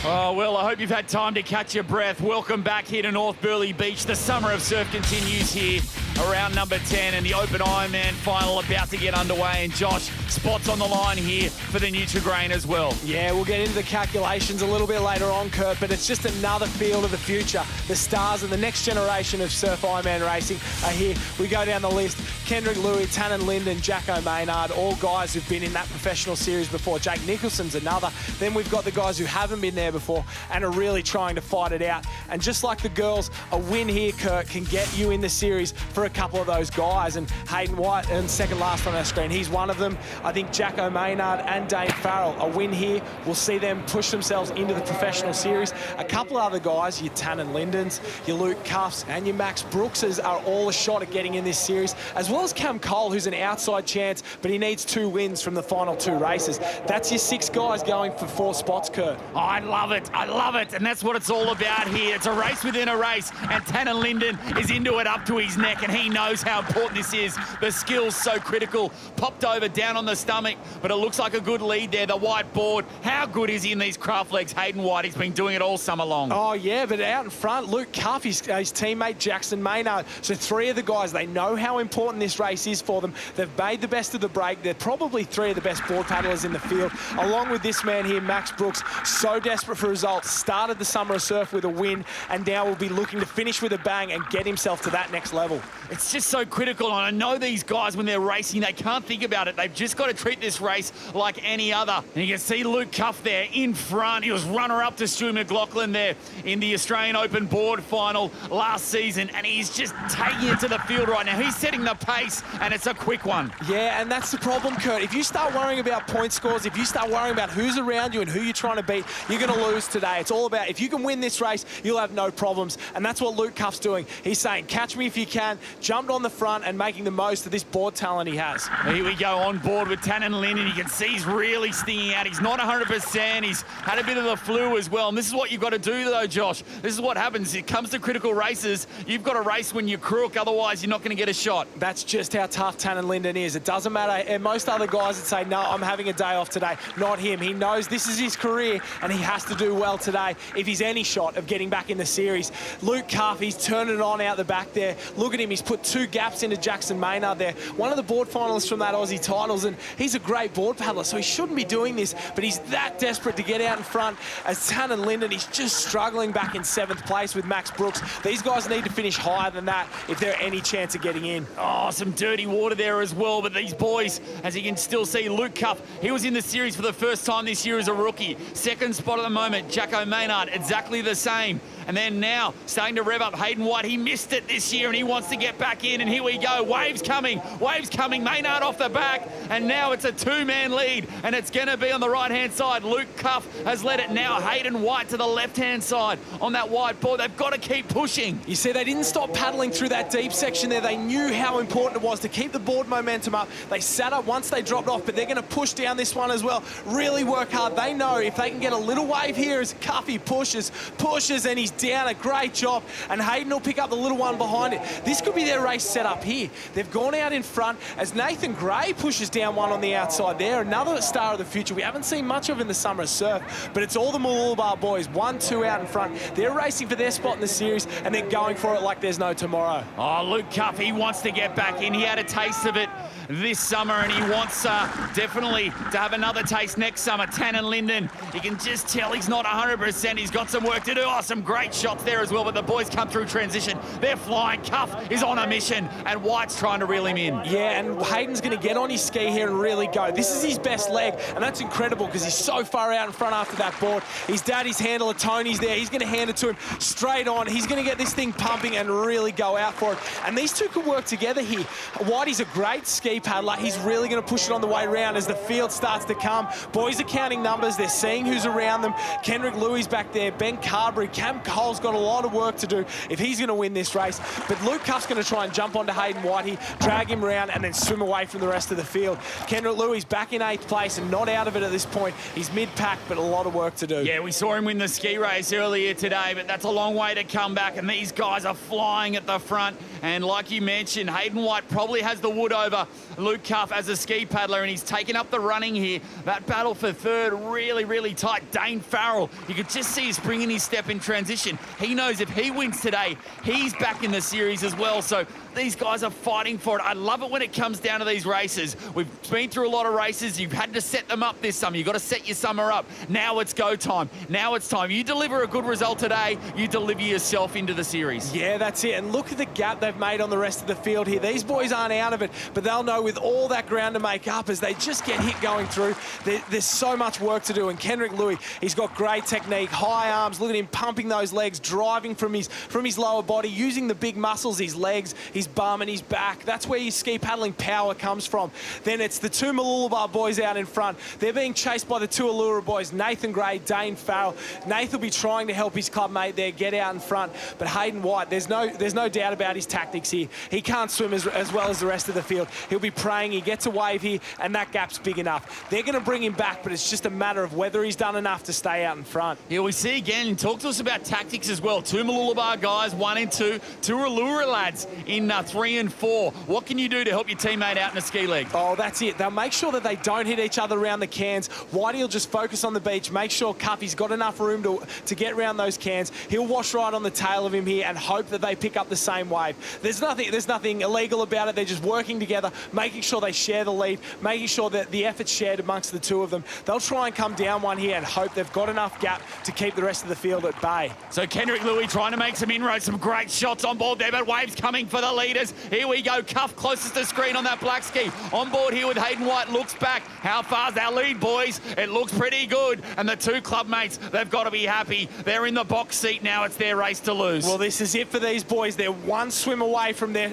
Oh, well, I hope you've had time to catch your breath. Welcome back here to North Burleigh Beach. The summer of surf continues here around number 10, and the Open Ironman final about to get underway. And Josh, spots on the line here for the Nutrigrain as well. Yeah, we'll get into the calculations a little bit later on, Kurt, but it's just another field of the future. The stars of the next generation of surf Ironman racing are here. We go down the list. Kendrick Louis, Tannen Linden, Jacko Maynard, all guys who've been in that professional series before. Jake Nicholson's another. Then we've got the guys who haven't been there before and are really trying to fight it out. And just like the girls, a win here, Kurt, can get you in the series for a couple of those guys. And Hayden White, and second last on our screen, he's one of them. I think Jacko Maynard and Dane Farrell, a win here will see them push themselves into the professional series. A couple of other guys, your Tannen Lindens, your Luke Cuffs, and your Max Brookses are all a shot at getting in this series, as well as Cam Cole, who's an outside chance, but he needs 2 wins from the final 2 races. That's your 6 guys going for 4 spots, Kurt. I love it. I love it. And that's what it's all about here. It's a race within a race, and Tannen Linden is into it up to his neck, and he knows how important this is. The skill's so critical. Popped over down on the stomach, but it looks like a good lead there. The white board. How good is he in these craft legs? Hayden White, he's been doing it all summer long. Oh, yeah, but out in front, Luke Cuff, his teammate Jackson Maynard. So 3 of the guys, they know how important this race is for them. They've made the best of the break. They're probably 3 of the best board paddlers in the field, along with this man here, Max Brooks, so desperate for results. Started the summer of surf with a win, and now will be looking to finish with a bang and get himself to that next level. It's just so critical, and I know these guys, when they're racing, they can't think about it. They've just got to treat this race like any other. And you can see Luke Cuff there in front. He was runner-up to Stu McLaughlin there in the Australian Open board final last season, and he's just taking it to the field right now. He's setting the pace, and it's a quick one. Yeah, and that's the problem, Kurt. If you start worrying about point scores, if you start worrying about who's around you and who you're trying to beat, you're going to lose today. It's all about, if you can win this race, you'll have no problems, and that's what Luke Cuff's doing. He's saying, catch me if you can, jumped on the front and making the most of this board talent he has. Here we go on board with Tannen Linden. You can see he's really stinging out. He's not 100%. He's had a bit of the flu as well, and this is what you've got to do, though, Josh. This is what happens. It comes to critical races. You've got to race when you're crook, otherwise you're not going to get a shot. That's just how tough Tannen Linden is. It doesn't matter. And most other guys would say, no, I'm having a day off today. Not him. He knows this is his career, and he has to do well today if he's any shot of getting back in the series. Luke Cuff, he's turning it on out the back there. Look at him. He's put 2 gaps into Jackson Maynard there. One of the board finalists from that Aussie titles, and he's a great board paddler, so he shouldn't be doing this, but he's that desperate to get out in front. As Tannen Linden, he's just struggling back in 7th place with Max Brooks. These guys need to finish higher than that if they're any chance of getting in. Oh, some dirty water there as well, but these boys, as you can still see, Luke Cuff, he was in the series for the first time this year as a rookie. 2nd spot at the moment, Jacko Maynard, exactly the same. And then now, starting to rev up Hayden White. He missed it this year, and he wants to get back in, and here we go. Waves coming, Maynard off the back, and now it's a 2-man lead, and it's going to be on the right-hand side. Luke Cuff has led it now. Hayden White to the left-hand side on that white board. They've got to keep pushing. You see, they didn't stop paddling through that deep section there. They knew how important it was to keep the board momentum up. They sat up once they dropped off, but they're going to push down this one as well. Really work hard. They know if they can get a little wave here as Cuffy pushes, and he's down. A great job, and Hayden will pick up the little one behind it. This could be their race set up here. They've gone out in front as Nathan Gray pushes down one on the outside there. Another star of the future. We haven't seen much of in the summer of surf, but it's all the Mooloolaba boys. 1-2 out in front. They're racing for their spot in the series, and they're going for it like there's no tomorrow. Oh, Luke Cuff, he wants to get back in. He had a taste of it this summer, and he wants definitely to have another taste next summer. Tannen Linden, you can just tell he's not 100%. He's got some work to do. Oh, some great shots there as well, but the boys come through transition. They're flying. Cuff is on a mission, and White's trying to reel him in. Yeah, and Hayden's going to get on his ski here and really go. This is his best leg, and that's incredible because he's so far out in front after that board. His daddy's handler, Tony's there. He's going to hand it to him straight on. He's going to get this thing pumping and really go out for it. And these two could work together here. Whitey's a great ski paddler. He's really going to push it on the way around as the field starts to come. Boys are counting numbers. They're seeing who's around them. Kendrick Louis back there. Ben Carberry. Cam Cole's got a lot of work to do if he's going to win this race. But Luke Cuff's going to try and jump onto Hayden Whitey, drag him around, and then swim away from the rest of the field. Kendrick Louis back in 8th place and not out of it at this point. He's mid-pack, but a lot of work to do. Yeah, we saw him win the ski race earlier today, but that's a long way to come back, and these guys are flying at the front. And like you mentioned, Hayden White probably has the wood over Luke Cuff as a ski paddler, and he's taken up the running here. That battle for third, really, really tight. Dane Farrell, you could just see his spring in his step in transition. He knows if he wins today, he's back in the series as well. So these guys are fighting for it. I love it when it comes down to these races. We've been through a lot of races. You've had to set them up this summer. You've got to set your summer up. Now it's go time. Now it's time. You deliver a good result today, you deliver yourself into the series. Yeah, that's it. And look at the gap they've made on the rest of the field here. These boys aren't out of it, but they'll know with all that ground to make up as they just get hit going through. There's so much work to do. And Kendrick Louis, he's got great technique, high arms. Look at him pumping those legs, driving from his lower body, using the big muscles, his legs, his bum and his back. That's where your ski paddling power comes from. Then it's the two Mooloolaba boys out in front. They're being chased by the two Allura boys, Nathan Gray, Dane Farrell. Nathan will be trying to help his club mate there get out in front. But Hayden White, there's no doubt about his tactics here. He can't swim as well as the rest of the field. He'll be praying he gets a wave here, and that gap's big enough. They're going to bring him back, but it's just a matter of whether he's done enough to stay out in front. Yeah, we see again, talk to us about tactics as well. Two Mooloolaba guys, 1 and 2. Two Allura lads in 3 and 4. What can you do to help your teammate out in the ski leg? Oh, that's it. They'll make sure that they don't hit each other around the cans. Whitey will just focus on the beach, make sure Cuffy's got enough room to get around those cans. He'll wash right on the tail of him here and hope that they pick up the same wave. There's nothing illegal about it. They're just working together, making sure they share the lead, making sure that the effort's shared amongst the two of them. They'll try and come down one here and hope they've got enough gap to keep the rest of the field at bay. So Kendrick Louis trying to make some inroads, some great shots on board there, but waves coming for the leaders. Here we go, Cuff closest to screen on that black ski. On board here with Hayden White, looks back. How far's our lead, boys? It looks pretty good. And the two club mates, they've got to be happy. They're in the box seat now. It's their race to lose. Well, this is it for these boys. They're one swim away from their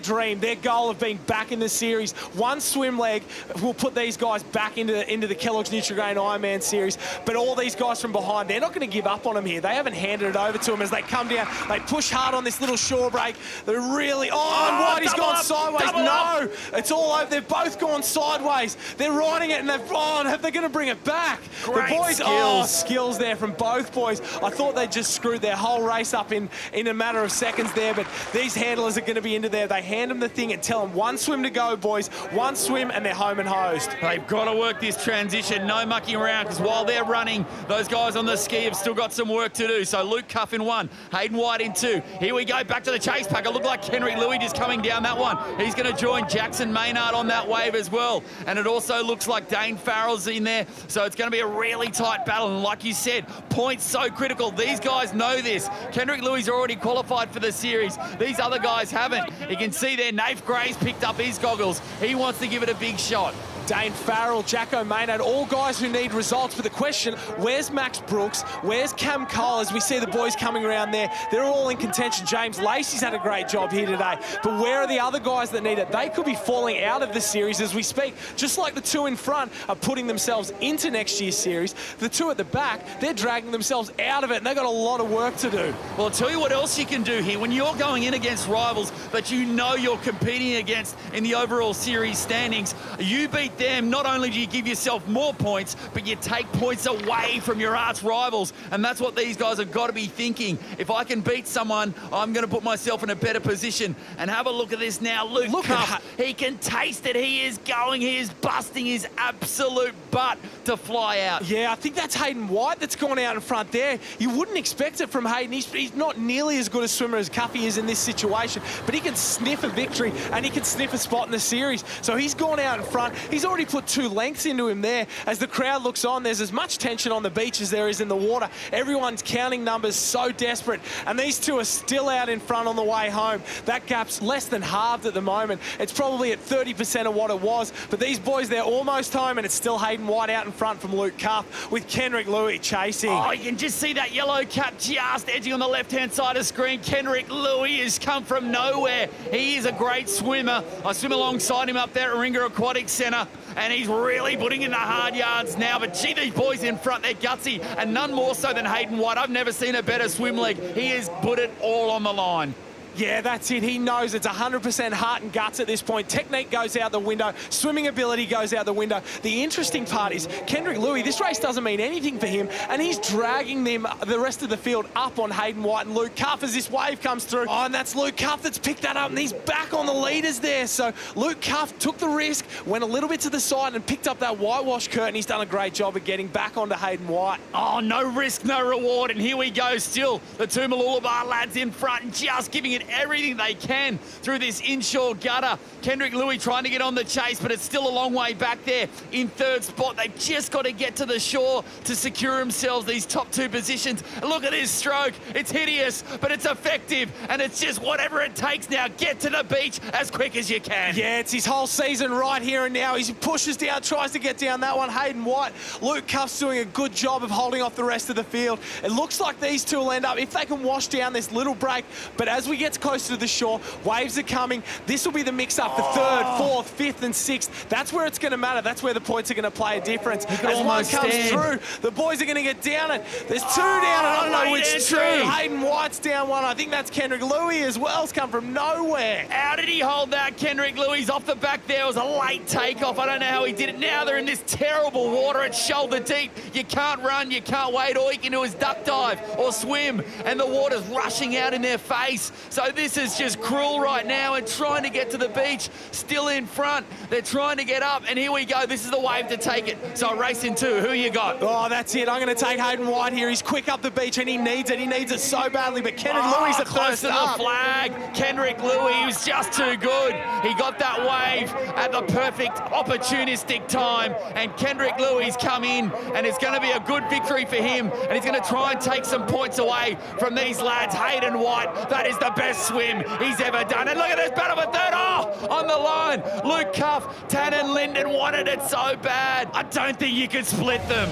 dream, their goal of being back in the series. One swim leg will put these guys back into the Kellogg's Nutrigrain Ironman series. But all these guys from behind, they're not going to give up on them here. They haven't handed it over to them as they come down. They push hard on this little shore break. They're really... Oh, and Whitey's gone sideways. No, it's all over. They've both gone sideways. They're riding it, and they're going to bring it back. Great the boys, skills. Skills there from both boys. I thought they just screwed their whole race up in a matter of seconds there, but these handlers are going to be into there. They hand them the thing and tell them one swim to go, boys. One swim, and they're home and hosed. They've got to work this transition. No mucking around, because while they're running, those guys on the ski have still got some work to do. So Luke Cuff in 1, Hayden White in 2. Here we go, back to the chase pack. It looked like Kendrick Louis just coming down that one. He's going to join Jackson Maynard on that wave as well. And it also looks like Dane Farrell's in there. So it's going to be a really tight battle. And like you said, points so critical. These guys know this. Kendrick Louis already qualified for the series. These other guys haven't. You can see there, Nath Gray's picked up his goggles. He wants to give it a big shot. Dane Farrell, Jacko Maynard, all guys who need results. But the question, where's Max Brooks? Where's Cam Cole? As we see the boys coming around there, they're all in contention. James Lacey's had a great job here today. But where are the other guys that need it? They could be falling out of the series as we speak. Just like the two in front are putting themselves into next year's series, the two at the back, they're dragging themselves out of it, and they've got a lot of work to do. Well, I'll tell you what else you can do here. When you're going in against rivals that you know you're competing against in the overall series standings, you beat them. Not only do you give yourself more points, but you take points away from your arch rivals. And that's what these guys have got to be thinking. If I can beat someone, I'm going to put myself in a better position. And have a look at this now. Luke Cuff, he can taste it. He is going. He is busting his absolute butt to fly out. Yeah, I think that's Hayden White that's gone out in front there. You wouldn't expect it from Hayden. He's not nearly as good a swimmer as Cuffy is in this situation, but he can sniff a victory and he can sniff a spot in the series. So he's gone out in front. He's already put 2 lengths into him there. As the crowd looks on, there's as much tension on the beach as there is in the water. Everyone's counting numbers, so desperate. And these two are still out in front on the way home. That gap's less than halved at the moment. It's probably at 30% of what it was. But these boys, they're almost home, and it's still Hayden White out in front from Luke Cuff with Kendrick Louis chasing. Oh, you can just see that yellow cap just edging on the left-hand side of screen. Kendrick Louis has come from nowhere. He is a great swimmer. I swim alongside him up there at Ringer Aquatic Centre, and he's really putting in the hard yards now. But gee, these boys in front, they're gutsy, and none more so than Hayden White. I've never seen a better swim leg. He has put it all on the line. Yeah, that's it. He knows it's 100% heart and guts at this point. Technique goes out the window. Swimming ability goes out the window. The interesting part is Kendrick Louis, this race doesn't mean anything for him, and he's dragging them, the rest of the field, up on Hayden White and Luke Cuff as this wave comes through. Oh, and that's Luke Cuff that's picked that up, and he's back on the leaders there. So Luke Cuff took the risk, went a little bit to the side and picked up that whitewash curtain. He's done a great job of getting back onto Hayden White. Oh, no risk, no reward, and here we go still. The two Mooloolaba lads in front and just giving it everything they can through this inshore gutter. Kendrick Louis trying to get on the chase, but it's still a long way back there in third spot. They've just got to get to the shore to secure themselves these top two positions. Look at his stroke. It's hideous, but it's effective, and it's just whatever it takes now. Get to the beach as quick as you can. Yeah, it's his whole season right here and now. He pushes down, tries to get down that one. Hayden White, Luke Cuff's doing a good job of holding off the rest of the field. It looks like these two will end up, if they can wash down this little break, but as we get closer to the shore, waves are coming. This will be the mix-up for third, fourth, fifth, and sixth. That's where it's going to matter. That's where the points are going to play a difference. As one comes through, the boys are going to get down it. There's two down, and I don't know which two. Hayden White's down one. I think that's Kendrick Louis as well. It's come from nowhere. How did he hold that? Kendrick Louis off the back there. It was a late takeoff. I don't know how he did it. Now they're in this terrible water. It's shoulder deep. You can't run. You can't wait. All you can do is duck dive or swim, and the water's rushing out in their face. So this is just cruel right now, and trying to get to the beach, still in front. They're trying to get up, and here we go. This is the wave to take it. So race in two. Who you got? Oh, that's it. I'm going to take Hayden White here. He's quick up the beach, and he needs it. He needs it so badly, but Kendrick Louis the close first to up. the flag. Kendrick Louis was just too good. He got that wave at the perfect opportunistic time, and Kendrick Louis come in, and it's going to be a good victory for him, and he's going to try and take some points away from these lads. Hayden White, that is the best swim he's ever done. And look at this battle for third. Oh, on the line. Luke Cuff, Tannen Linden wanted it so bad. I don't think you could split them.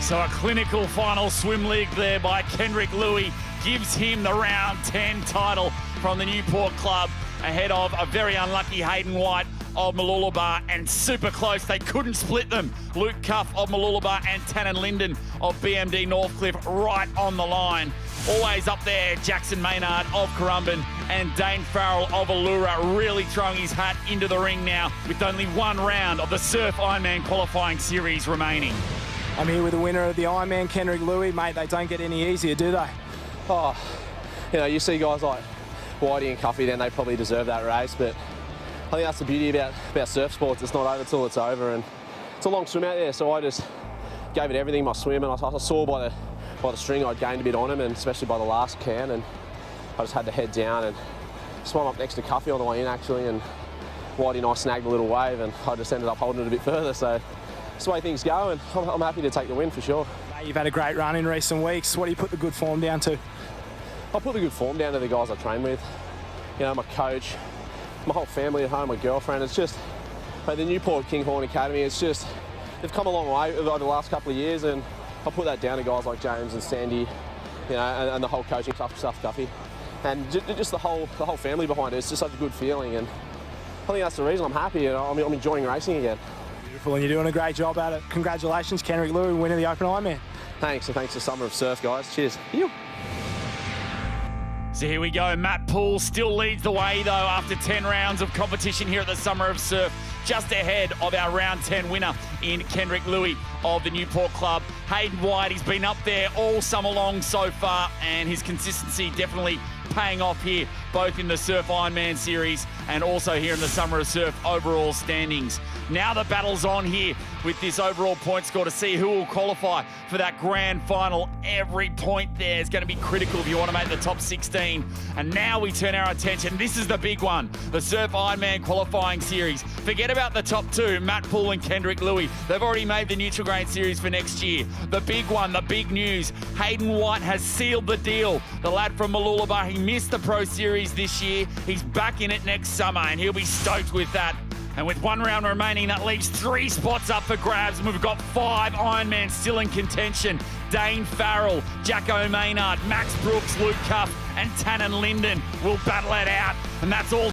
So a clinical final swim league there by Kendrick Louis gives him the round 10 title from the Newport Club, ahead of a very unlucky Hayden White of Mooloolaba, and super close. They couldn't split them. Luke Cuff of Mooloolaba and Tannen Linden of BMD Northcliffe right on the line. Always up there, Jackson Maynard of Currumbin and Dane Farrell of Allura really throwing his hat into the ring now with only one round of the Surf Ironman qualifying series remaining. I'm here with the winner of the Ironman, Kendrick Louis. Mate, they don't get any easier, do they? Oh, you know, you see guys like Whitey and Cuffy, then they probably deserve that race, but I think that's the beauty about surf sports. It's not over till it's over, and it's a long swim out there, so I just gave it everything, my swim, and I saw by the string I'd gained a bit on him, and especially by the last can, and I just had to head down and swam up next to Cuffy on the way in, actually, and Whitey and I snagged a little wave, and I just ended up holding it a bit further, so that's the way things go, and I'm happy to take the win for sure. You've had a great run in recent weeks. What do you put the good form down to? I put the good form down to the guys I train with, you know, my coach, my whole family at home, my girlfriend. It's just, the Newport Kinghorn Academy, it's just, they've come a long way over the last couple of years, and I put that down to guys like James and Sandy, you know, and the whole coaching stuff, Guffy, and just the whole family behind it. It's just such a good feeling, and I think that's the reason I'm happy, and I'm enjoying racing again. Beautiful, and you're doing a great job at it. Congratulations, Kendrick Louis, winning the Open Ironman. Thanks, and thanks to Summer of Surf, guys. Cheers. So here we go. Matt Poole still leads the way, though, after 10 rounds of competition here at the Summer of Surf, just ahead of our round 10 winner in Kendrick Louis of the Newport Club. Hayden White, he's been up there all summer long so far, and his consistency definitely paying off here, both in the Surf Ironman series and also here in the Summer of Surf overall standings. Now the battle's on here with this overall point score to see who will qualify for that grand final. Every point there is going to be critical if you want to make the top 16. And now we turn our attention. This is the big one, the Surf Ironman qualifying series. Forget about the top two, Matt Poole and Kendrick Louis. They've already made the Neutral Grain series for next year. The big one, the big news, Hayden White has sealed the deal. The lad from Mooloolaba, he missed the Pro Series this year. He's back in it next summer, and he'll be stoked with that. And with one round remaining, that leaves 3 spots up for grabs. And we've got 5 Ironman still in contention. Dane Farrell, Jacko Maynard, Max Brooks, Luke Cuff, and Tannen Linden will battle it out. And that's all